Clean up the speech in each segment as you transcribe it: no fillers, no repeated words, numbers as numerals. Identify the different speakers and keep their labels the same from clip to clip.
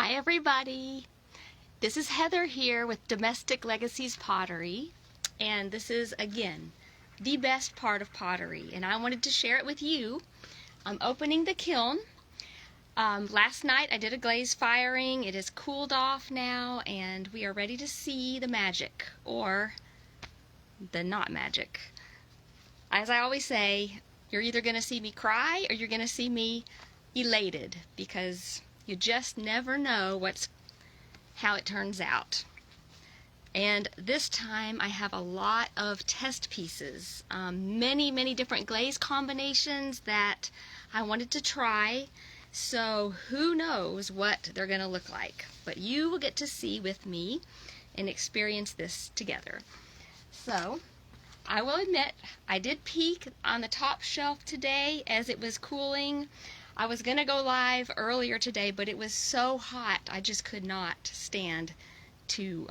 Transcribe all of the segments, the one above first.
Speaker 1: Hi everybody! This is Heather here with Domestic Legacies Pottery, and this is again the best part of pottery, and I wanted to share it with you. I'm opening the kiln. Last night I did a glaze firing. It has cooled off now and we are ready to see the magic, or the not magic. As I always say, you're either going to see me cry or you're going to see me elated, because you just never know how it turns out. And this time I have a lot of test pieces, many different glaze combinations that I wanted to try, so who knows what they're going to look like. But you will get to see with me and experience this together. So I will admit, I did peek on the top shelf today as it was cooling. I was going to go live earlier today, but it was so hot I just could not stand to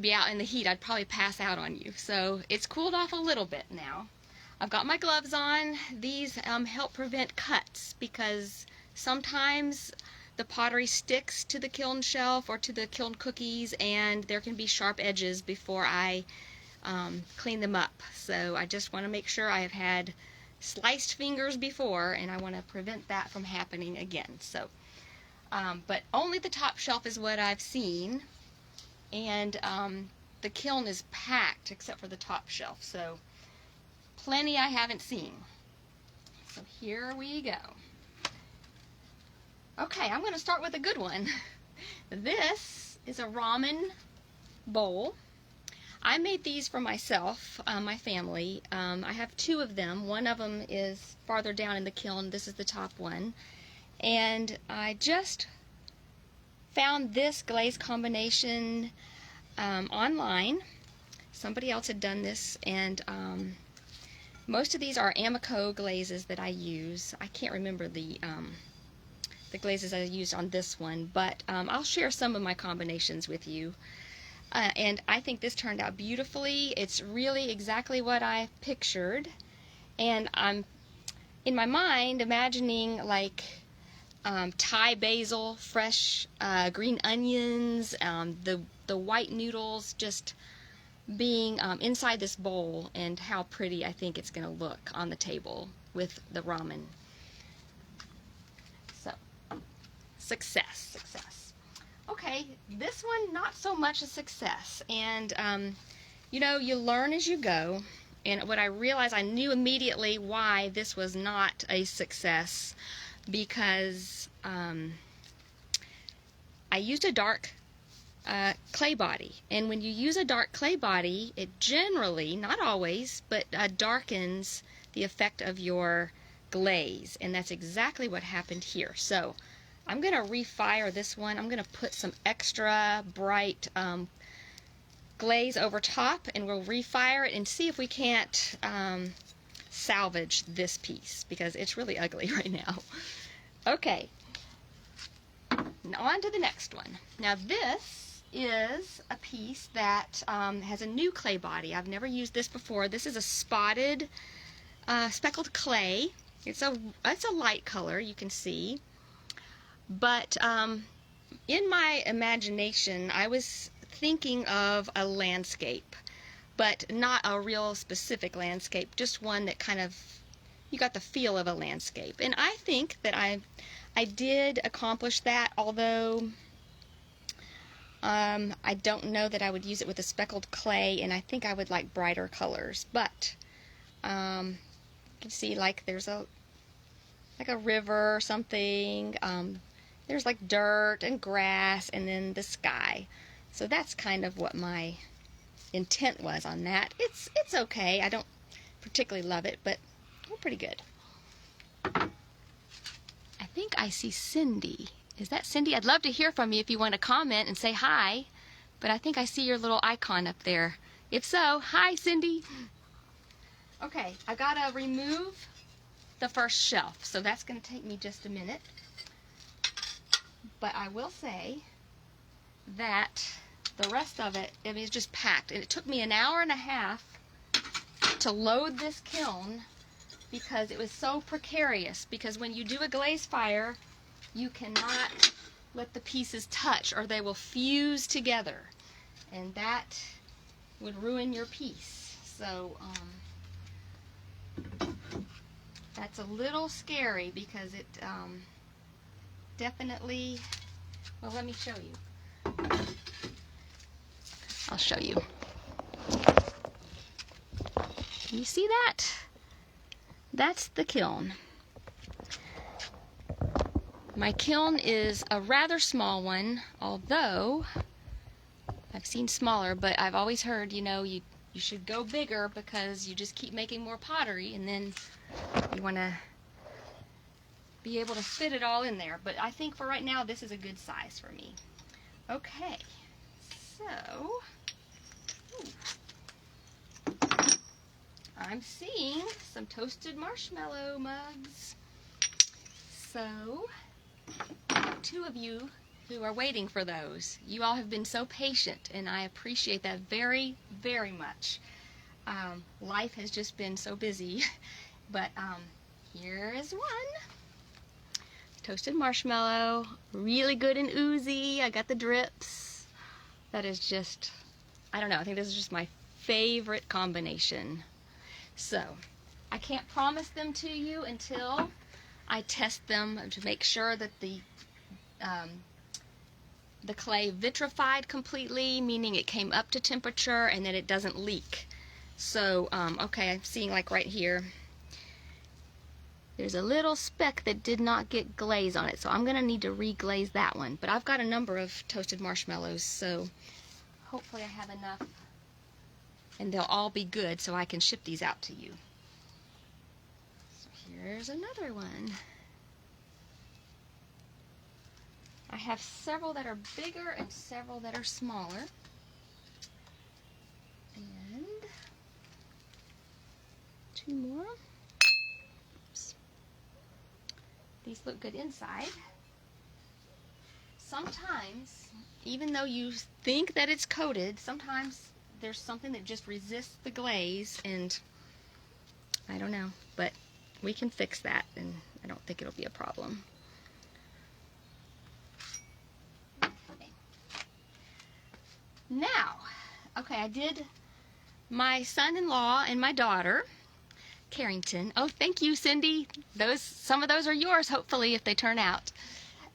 Speaker 1: be out in the heat. I'd probably pass out on you. So it's cooled off a little bit now. I've got my gloves on. These help prevent cuts, because sometimes the pottery sticks to the kiln shelf or to the kiln cookies, and there can be sharp edges before I clean them up. So I just want to make sure I have had sliced fingers before, and I want to prevent that from happening again. So but only the top shelf is what I've seen, and the kiln is packed except for the top shelf, so plenty I haven't seen. So here we go. Okay, I'm going to start with a good one. This is a ramen bowl. I made these for myself, my family. I have two of them. One of them is farther down in the kiln. This is the top one. And I just found this glaze combination online. Somebody else had done this, and most of these are Amico glazes that I use. I can't remember the glazes I used on this one, but I'll share some of my combinations with you. And I think this turned out beautifully. It's really exactly what I pictured, and I'm in my mind imagining like Thai basil, fresh green onions, the white noodles just being inside this bowl, and how pretty I think it's going to look on the table with the ramen. So, success. Okay, this one not so much a success, and you know, you learn as you go. And what I realized, I knew immediately why this was not a success, because I used a dark clay body, and when you use a dark clay body, it generally, not always, but darkens the effect of your glaze, and that's exactly what happened here. So I'm going to refire this one. I'm going to put some extra bright glaze over top, and we'll refire it and see if we can't salvage this piece, because it's really ugly right now. Okay, now on to the next one. Now this is a piece that has a new clay body. I've never used this before. This is a spotted speckled clay. It's a light color, you can see. But in my imagination, I was thinking of a landscape, but not a real specific landscape, just one that kind of, you got the feel of a landscape. And I think that I did accomplish that, although I don't know that I would use it with a speckled clay, and I think I would like brighter colors. But you can see like there's a river or something. There's like dirt and grass, and then the sky. So that's kind of what my intent was on that. It's okay. I don't particularly love it, but pretty good. I think I see Cindy. Is that Cindy? I'd love to hear from you if you want to comment and say hi, but I think I see your little icon up there. If so, hi Cindy. Okay, I gotta remove the first shelf, so that's going to take me just a minute. But I will say that the rest of it, I mean, it's just packed. And it took me an hour and a half to load this kiln, because it was so precarious. Because when you do a glaze fire, you cannot let the pieces touch or they will fuse together, and that would ruin your piece. So that's a little scary because it definitely, well, let me show you. I'll show you. Can you see that? That's the kiln. My kiln is a rather small one, although I've seen smaller, but I've always heard, you know, you should go bigger because you just keep making more pottery and then you want to be able to fit it all in there. But I think for right now this is a good size for me. Okay, so I'm seeing some toasted marshmallow mugs. So, two of you who are waiting for those. You all have been so patient, and I appreciate that very, very much. Life has just been so busy, but here is one. Toasted marshmallow, really good and oozy. I got the drips. That is just, I don't know, I think this is just my favorite combination. So, I can't promise them to you until I test them to make sure that the clay vitrified completely, meaning it came up to temperature and that it doesn't leak. So, okay, I'm seeing like right here, there's a little speck that did not get glaze on it, so I'm going to need to re-glaze that one. But I've got a number of toasted marshmallows, so hopefully I have enough and they'll all be good so I can ship these out to you. So here's another one. I have several that are bigger and several that are smaller. And two more. Oops. These look good inside. Sometimes, even though you think that it's coated, sometimes there's something that just resists the glaze, and I don't know, but we can fix that, and I don't think it'll be a problem. Now, okay, I did my son-in-law and my daughter, Carrington. Oh, thank you, Cindy. Some of those are yours, hopefully, if they turn out.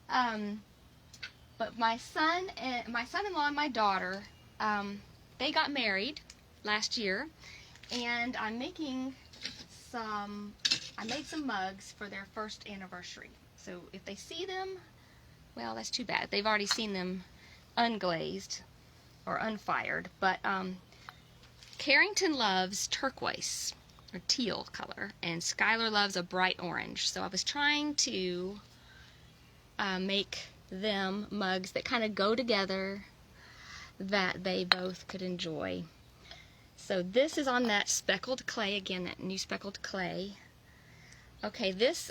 Speaker 1: But my son-in-law and my daughter, they got married last year, and I made some mugs for their first anniversary. So if they see them, well, that's too bad. They've already seen them unglazed or unfired, but Carrington loves turquoise or teal color, and Skylar loves a bright orange. So I was trying to make them mugs that kind of go together, that they both could enjoy. So this is on that speckled clay, again, that new speckled clay. Okay, this,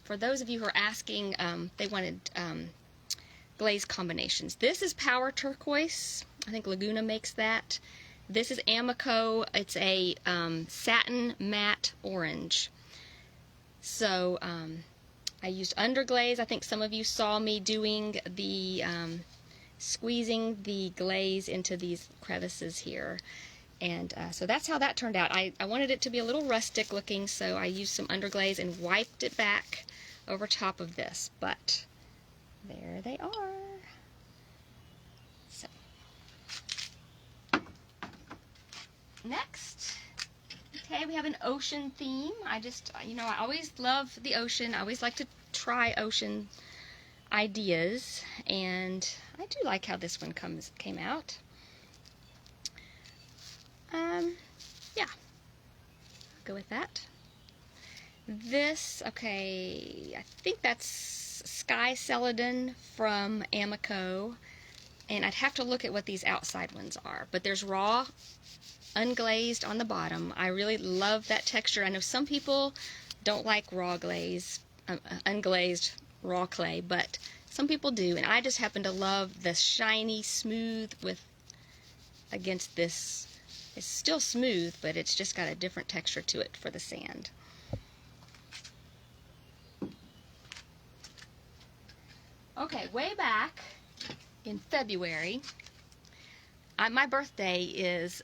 Speaker 1: for those of you who are asking, they wanted glaze combinations. This is Power Turquoise. I think Laguna makes that. This is Amico. It's a satin matte orange. So I used underglaze. I think some of you saw me doing the squeezing the glaze into these crevices here. And so that's how that turned out. I wanted it to be a little rustic looking, so I used some underglaze and wiped it back over top of this. But there they are. So next, okay, we have an ocean theme. I always love the ocean. I always like to try ocean ideas, and I do like how this one came out. Yeah, go with that. This, okay, I think that's Sky Celadon from Amico, and I'd have to look at what these outside ones are, but there's raw unglazed on the bottom. I really love that texture. I know some people don't like raw glaze, unglazed raw clay, but some people do, and I just happen to love the shiny, smooth against this. It's still smooth, but it's just got a different texture to it for the sand. Okay, way back in February, my birthday is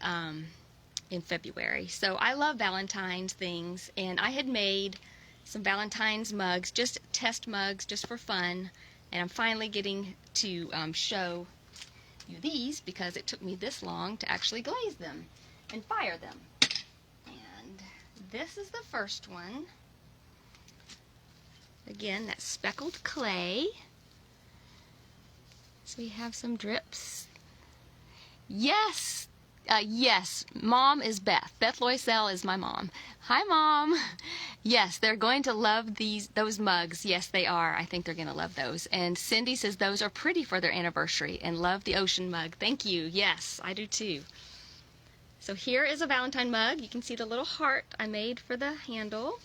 Speaker 1: in February, so I love Valentine's things, and I had made some Valentine's mugs, just test mugs, just for fun, and I'm finally getting to show you these because it took me this long to actually glaze them and fire them. And this is the first one. Again, that's speckled clay. So we have some drips. Yes! Yes, Mom is Beth. Beth Loisel is my mom. Hi, Mom! Yes, they're going to love those mugs. Yes, they are. I think they're going to love those. And Cindy says those are pretty for their anniversary and love the ocean mug. Thank you. Yes, I do too. So here is a Valentine mug. You can see the little heart I made for the handle.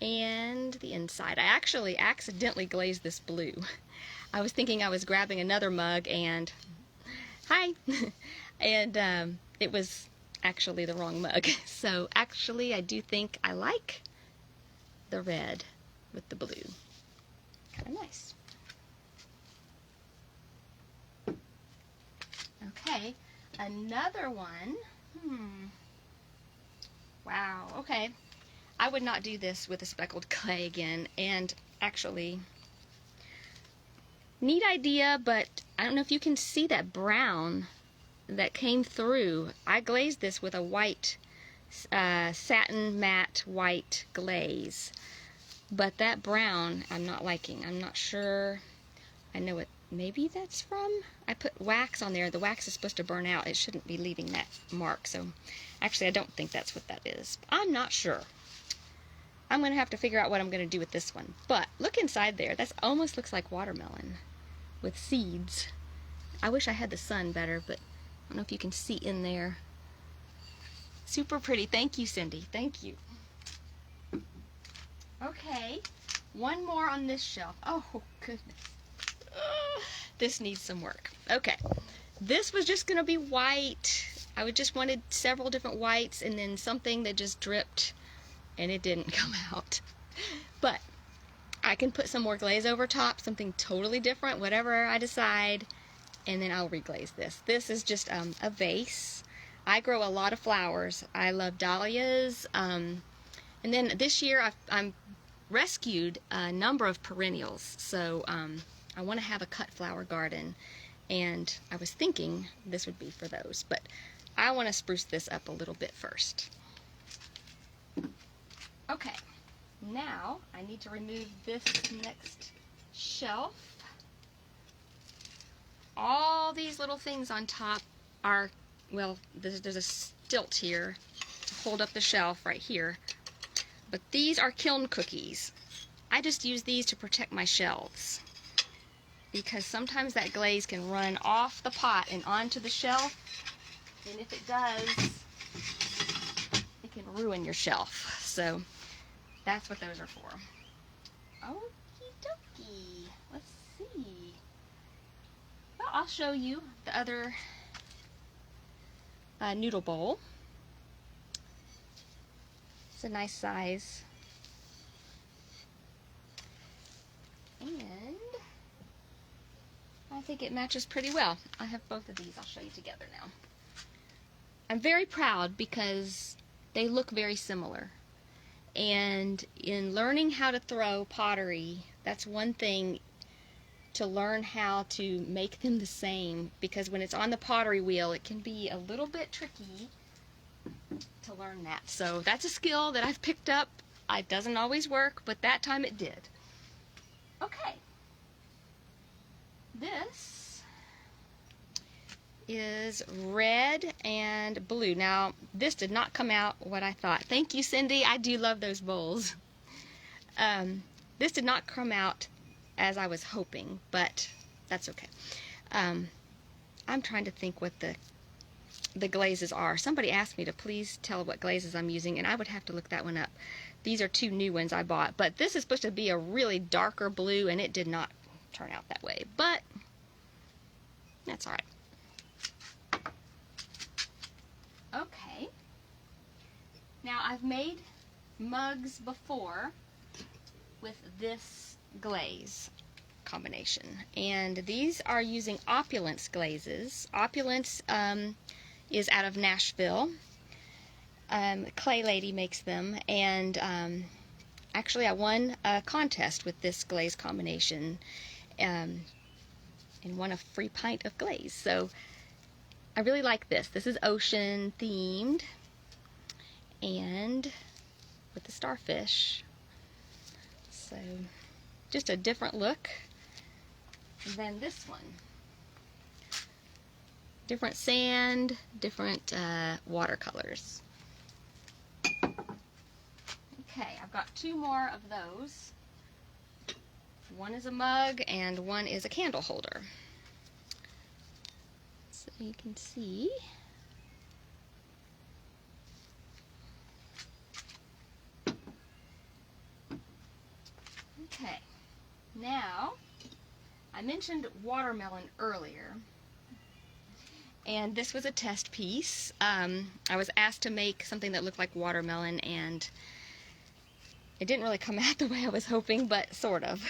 Speaker 1: And the inside. I actually accidentally glazed this blue. I was thinking I was grabbing another mug and... Hi! And it was actually the wrong mug. So actually I do think I like the red with the blue. Kind of nice. Okay, another one. Wow, okay. I would not do this with a speckled clay again, and actually, neat idea, but I don't know if you can see that brown that came through. I glazed this with a white, satin matte white glaze, but that brown I'm not liking. I'm not sure. I know it. Maybe that's from, I put wax on there. The wax is supposed to burn out. It shouldn't be leaving that mark, so actually I don't think that's what that is. I'm not sure. I'm going to have to figure out what I'm going to do with this one. But look inside there. That almost looks like watermelon with seeds. I wish I had the sun better, but I don't know if you can see in there. Super pretty. Thank you, Cindy. Thank you. Okay, one more on this shelf. Oh, goodness. This needs some work. Okay, this was just going to be white. I just wanted several different whites and then something that just dripped, and it didn't come out. But I can put some more glaze over top, something totally different, whatever I decide, and then I'll reglaze this. This is just a vase. I grow a lot of flowers. I love dahlias, and then this year I'm rescued a number of perennials, so I want to have a cut flower garden, and I was thinking this would be for those, but I want to spruce this up a little bit first. Okay, now I need to remove this next shelf. All these little things on top are, well, there's a stilt here to hold up the shelf right here, but these are Kiln cookies. I just use these to protect my shelves because sometimes that glaze can run off the pot and onto the shelf, and if it does, it can ruin your shelf. So that's what those are for. Okie dokie. Let's see. Well, I'll show you the other noodle bowl. It's a nice size. And I think it matches pretty well. I have both of these. I'll show you together now. I'm very proud because they look very similar. And in learning how to throw pottery, that's one thing, to learn how to make them the same, because when it's on the pottery wheel it can be a little bit tricky to learn that. So that's a skill that I've picked up. It doesn't always work, but that time it did. Okay. This is red and blue. Now, this did not come out what I thought. Thank you, Cindy. I do love those bowls. This did not come out as I was hoping, but that's okay. I'm trying to think what the glazes are. Somebody asked me to please tell what glazes I'm using, and I would have to look that one up. These are two new ones I bought, but this is supposed to be a really darker blue, and it did not turn out that way, but that's all right. Okay. Now, I've made mugs before with this glaze combination. And these are using Opulence glazes. Opulence is out of Nashville. Clay Lady makes them, and actually I won a contest with this glaze combination and won a free pint of glaze. So I really like this. This is ocean themed and with the starfish. So just a different look than this one. Different sand, different watercolors. Okay, I've got two more of those. One is a mug and one is a candle holder. So you can see. Okay, now I mentioned watermelon earlier, and this was a test piece. I was asked to make something that looked like watermelon, and it didn't really come out the way I was hoping, but sort of.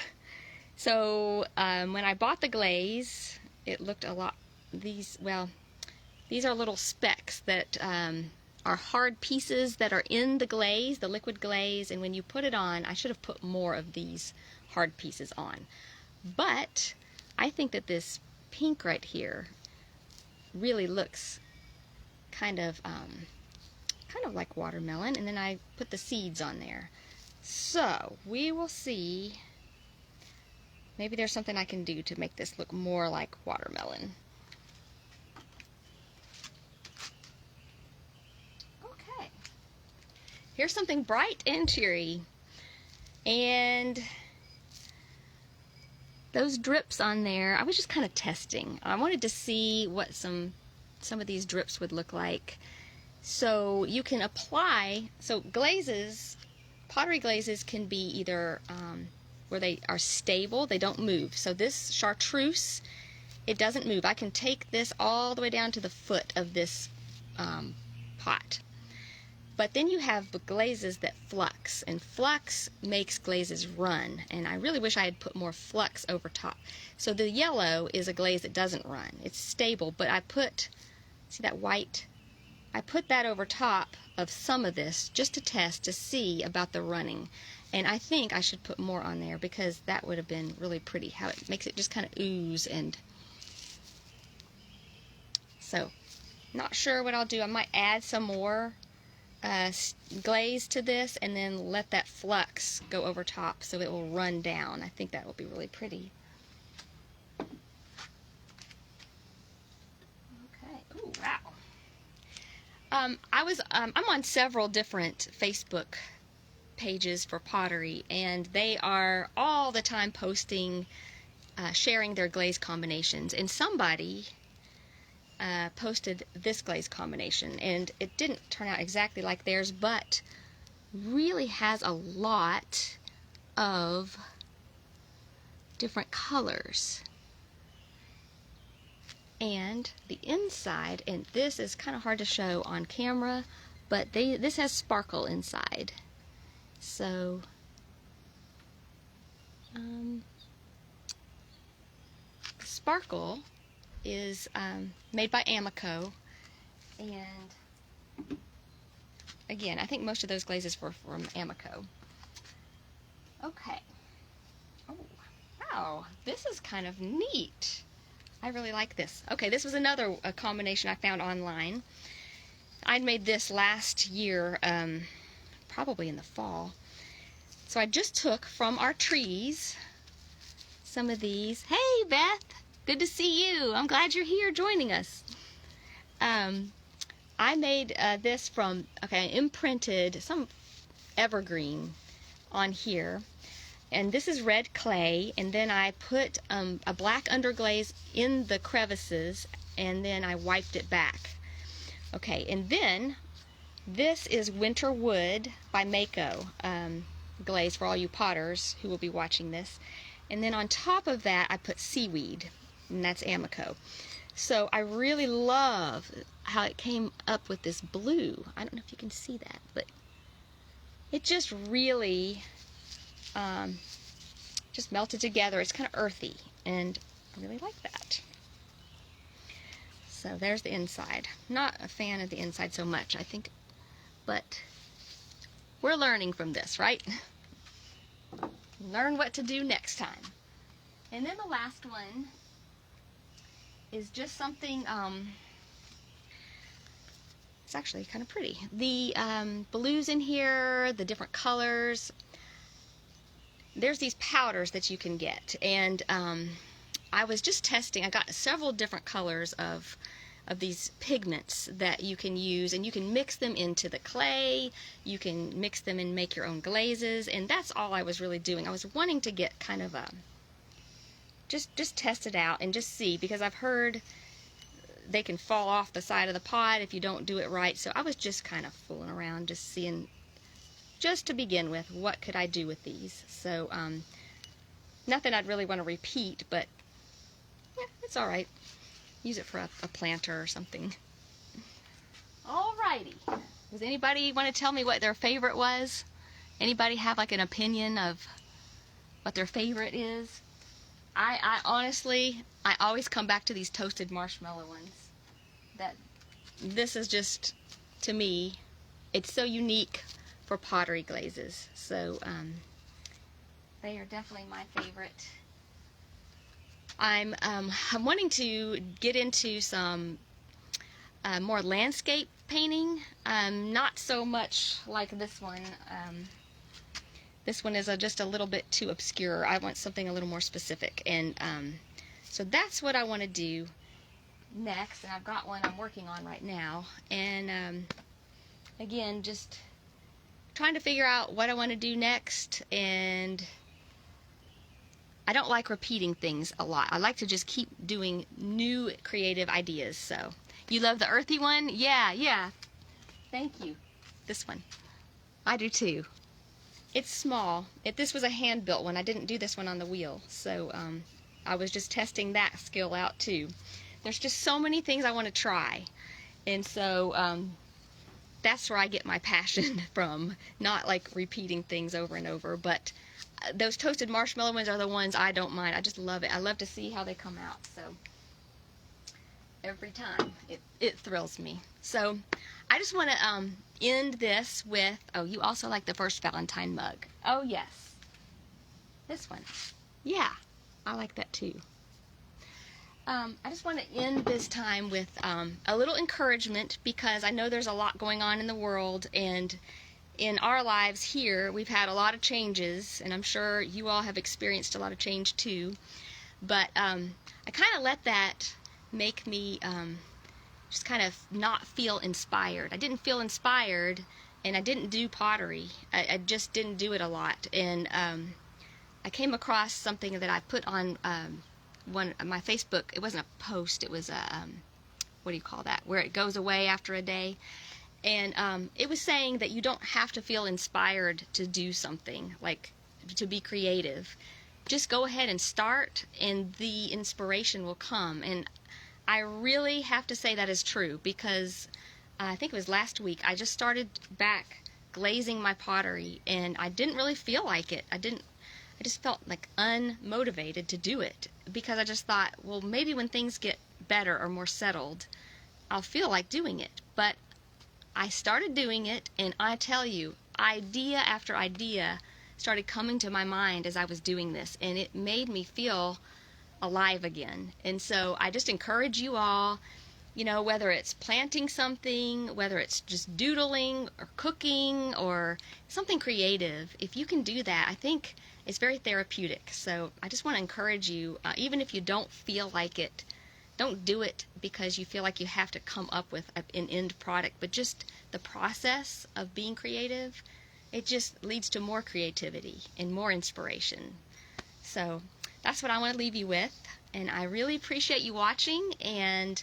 Speaker 1: So when I bought the glaze, it looked a lot, these are little specks that are hard pieces that are in the glaze, the liquid glaze, and when you put it on, I should have put more of these hard pieces on. But I think that this pink right here really looks kind of like watermelon, and then I put the seeds on there. So we will see. Maybe there's something I can do to make this look more like watermelon. Okay. Here's something bright and cheery. And those drips on there, I was just kind of testing. I wanted to see what some of these drips would look like. So you can apply, so glazes, pottery glazes can be either where they are stable, they don't move. So this chartreuse, it doesn't move. I can take this all the way down to the foot of this pot. But then you have glazes that flux, and flux makes glazes run, and I really wish I had put more flux over top. So the yellow is a glaze that doesn't run. It's stable, but I put, see that white? I put that over top of some of this just to test to see about the running. And I think I should put more on there because that would have been really pretty, how it makes it just kind of ooze. And so, not sure what I'll do. I might add some more glaze to this and then let that flux go over top so it will run down. I think that will be really pretty. Okay. Ooh, wow. I'm on several different Facebook pages for pottery, and they are all the time posting, sharing their glaze combinations. And somebody posted this glaze combination, and it didn't turn out exactly like theirs, but really has a lot of different colors. And the inside, and this is kind of hard to show on camera, but this has sparkle inside. So sparkle is made by Amico, and again, I think most of those glazes were from Amico. Okay. Oh, wow, this is kind of neat. I really like this. Okay, this was another combination I found online. I'd made this last year, probably in the fall. So I just took from our trees some of these. Hey, Beth, good to see you. I'm glad you're here joining us. I made this from, okay, I imprinted some evergreen on here. And this is red clay, and then I put a black underglaze in the crevices, and then I wiped it back. Okay, and then this is Winter Wood by Mako glaze for all you potters who will be watching this. And then on top of that, I put Seaweed, and that's Amico. So I really love how it came up with this blue. I don't know if you can see that, but it just really just melted together. It's kind of earthy, and I really like that. So there's the inside. Not a fan of the inside so much, I think, but we're learning from this, right? Learn what to do next time. And then the last one is just something, it's actually kind of pretty. The blues in here, the different colors. There's these powders that you can get, and I was just testing. I got several different colors of these pigments that you can use, and you can mix them into the clay. You can mix them and make your own glazes, and that's all I was really doing. I was wanting to get kind of a just test it out and just see, because I've heard they can fall off the side of the pot if you don't do it right. So I was just kind of fooling around, just seeing, just to begin with, what could I do with these. So nothing I'd really want to repeat, but yeah, it's all right. Use it for a planter or something. Alrighty. Does anybody want to tell me what their favorite was? Anybody have like an opinion of what their favorite is? I honestly, I always come back to these toasted marshmallow ones. This is just, to me, it's so unique for pottery glazes. So they are definitely my favorite. I'm wanting to get into some more landscape painting. Not so much like this one. This one is just a little bit too obscure. I want something a little more specific, and so that's what I want to do next. And I've got one I'm working on right now, and again, just trying to figure out what I want to do next. And I don't like repeating things a lot. I like to just keep doing new creative ideas. So you love the earthy one? Yeah. Thank you. This one. I do too. It's small. This was a hand-built one. I didn't do this one on the wheel. So I was just testing that skill out too. There's just so many things I want to try. And so that's where I get my passion from. Not like repeating things over and over, but those toasted marshmallow ones are the ones I don't mind. I just love it. I love to see how they come out. So every time it thrills me. So I just want to end this with, oh, you also like the first Valentine mug. Oh yes, this one. Yeah, I like that too. I just want to end this time with a little encouragement, because I know there's a lot going on in the world, and in our lives here we've had a lot of changes, and I'm sure you all have experienced a lot of change too. But I kind of let that make me just kind of not feel inspired. I didn't feel inspired, and I didn't do pottery. I just didn't do it a lot. And I came across something that I put on my Facebook. It wasn't a post. It was a what do you call that? Where it goes away after a day. And it was saying that you don't have to feel inspired to do something, like to be creative. Just go ahead and start, and the inspiration will come. And I really have to say that is true, because I think it was last week I just started back glazing my pottery, and I didn't really feel like it. I just felt like unmotivated to do it, because I just thought, well, maybe when things get better or more settled, I'll feel like doing it. But I started doing it, and I tell you, idea after idea started coming to my mind as I was doing this, and it made me feel alive again. And so I just encourage you all, you know, whether it's planting something, whether it's just doodling or cooking or something creative, if you can do that, I think it's very therapeutic. So I just want to encourage you, even if you don't feel like it, don't do it because you feel like you have to come up with an end product, but just the process of being creative, it just leads to more creativity and more inspiration. So that's what I want to leave you with, and I really appreciate you watching, and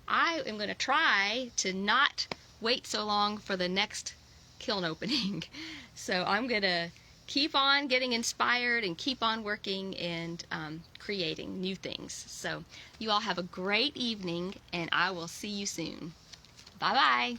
Speaker 1: I am going to try to not wait so long for the next kiln opening. So I'm going to keep on getting inspired and keep on working and creating new things. So you all have a great evening, and I will see you soon. Bye-bye.